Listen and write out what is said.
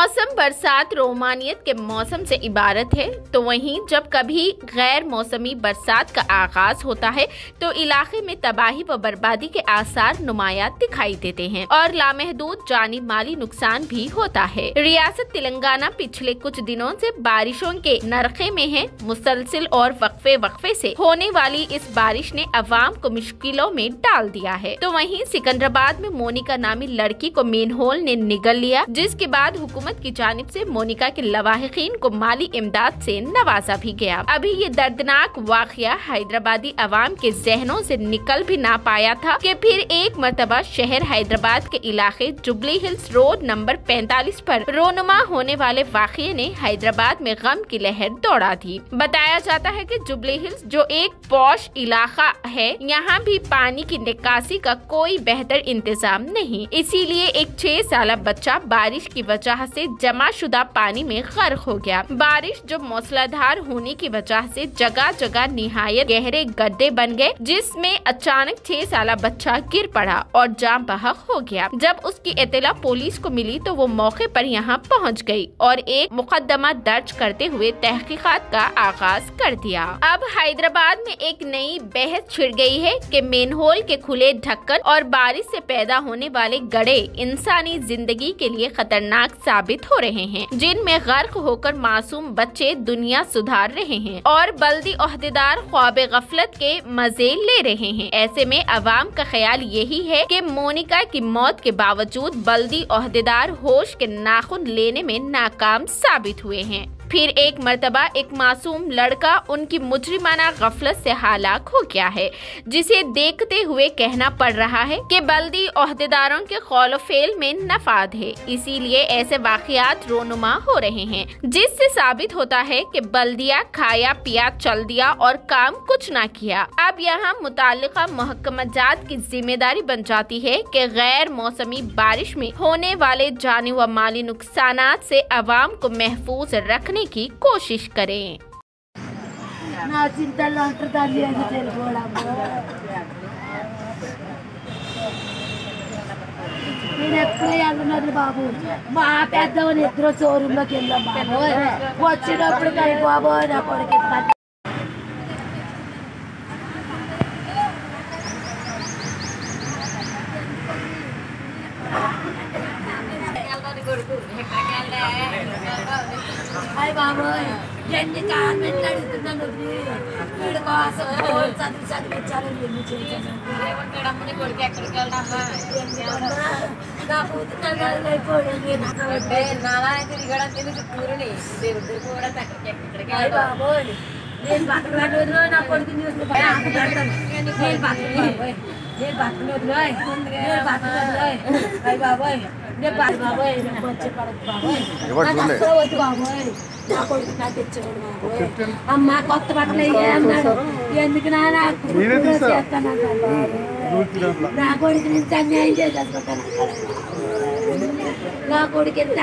मौसम बरसात रोमानियत के मौसम से इबारत है, तो वहीं जब कभी गैर मौसमी बरसात का आगाज होता है तो इलाके में तबाही व बर्बादी के आसार नुमायां दिखाई देते हैं और लामहदूद जानी माली नुकसान भी होता है। रियासत तेलंगाना पिछले कुछ दिनों से बारिशों के नरखे में है। मुसलसिल और वक्फे से होने वाली इस बारिश ने अवाम को मुश्किलों में डाल दिया है। तो वहीं सिकंदराबाद में मोनिका नामी लड़की को मेनहोल ने निगल लिया, जिसके बाद हुकूमत की जानिब से मोनिका के लवाहिकीन को माली इमदाद से नवाजा भी गया। अभी ये दर्दनाक वाकया हैदराबादी अवाम के जहनों से निकल भी ना पाया था कि फिर एक मरतबा शहर हैदराबाद के इलाके जुबली हिल्स रोड नंबर 45 पर रोनुमा होने वाले वाकये ने हैदराबाद में गम की लहर दौड़ा दी। बताया जाता है कि जुबली हिल्स जो एक पॉश इलाका है, यहाँ भी पानी की निकासी का कोई बेहतर इंतजाम नहीं। इसीलिए एक 6 साल बच्चा बारिश की वजह से जमाशुदा पानी में गर्क हो गया। बारिश जो मूसलाधार होने की वजह से जगह जगह निहायत गहरे गड्ढे बन गए, जिसमें अचानक 6 साल बच्चा गिर पड़ा और जान बहक हो गया। जब उसकी इत्तला पुलिस को मिली तो वो मौके पर यहाँ पहुँच गयी और एक मुकदमा दर्ज करते हुए तहकीकात का आगाज कर दिया। अब हैदराबाद में एक नई बहस छिड़ गई है कि मेनहोल के खुले ढक्कन और बारिश से पैदा होने वाले गड्ढे इंसानी जिंदगी के लिए खतरनाक साबित हो रहे हैं, जिनमें गर्क होकर मासूम बच्चे दुनिया सुधार रहे हैं और बल्दी ओहदेदार ख्वाबे गफलत के मजे ले रहे हैं। ऐसे में अवाम का ख्याल यही है कि मोनिका की मौत के बावजूद बल्दी ओहदेदार होश के नाखून लेने में नाकाम साबित हुए हैं। फिर एक मर्तबा एक मासूम लड़का उनकी मुजरिमाना गफलत से हलाक हो गया है, जिसे देखते हुए कहना पड़ रहा है कि बल्दी ओहदेदारों के कौल फेल में नफाद है। इसीलिए ऐसे वाकयात रोनुमा हो रहे हैं, जिससे साबित होता है कि बल्दिया खाया पिया चल दिया और काम कुछ ना किया। अब यहाँ मुताल्लिका महकमात की जिम्मेदारी बन जाती है कि गैर मौसमी बारिश में होने वाले जानी व माली नुकसानात से अवाम को महफूज रखने की कोशिश करें। బాబు మా పెద్దవని ఇద్దరు షోరూంలోకి వెళ్ళాం బాబు, వచ్చినప్పుడు బాబు నా కొడుకు అయ్య బాబు ఎన్ని కామెంట్లు అడుగుతున్నాను, వీడి కోసం చదివించాలని ఎన్ని చేశాను. కొడుకు ఎక్కడికి వెళ్తామా నా కూతురు అయిపోయింది నాలా తిరిగడం తెలుసు కూరని దేవుడు కూడా ఎక్కడికి. అయ్య బాబు నేను బతకలేని రోజులో నా కొడుకు నేను బతకలేని రోజులో అయ్య బాబోయ్ బాబోయ్ వచ్చే పడదు బాబోయ్ వద్దు బాబోయ్ నా కొడుకు నాకు తెచ్చాడు బాబోయ్. అమ్మ కొత్త బట్టలు అన్నాడు, ఎందుకు చేస్తాను నా కొడుకు నుంచి అన్యాయం చేసేసుకుంటాను. నా కొడుకు ఎంత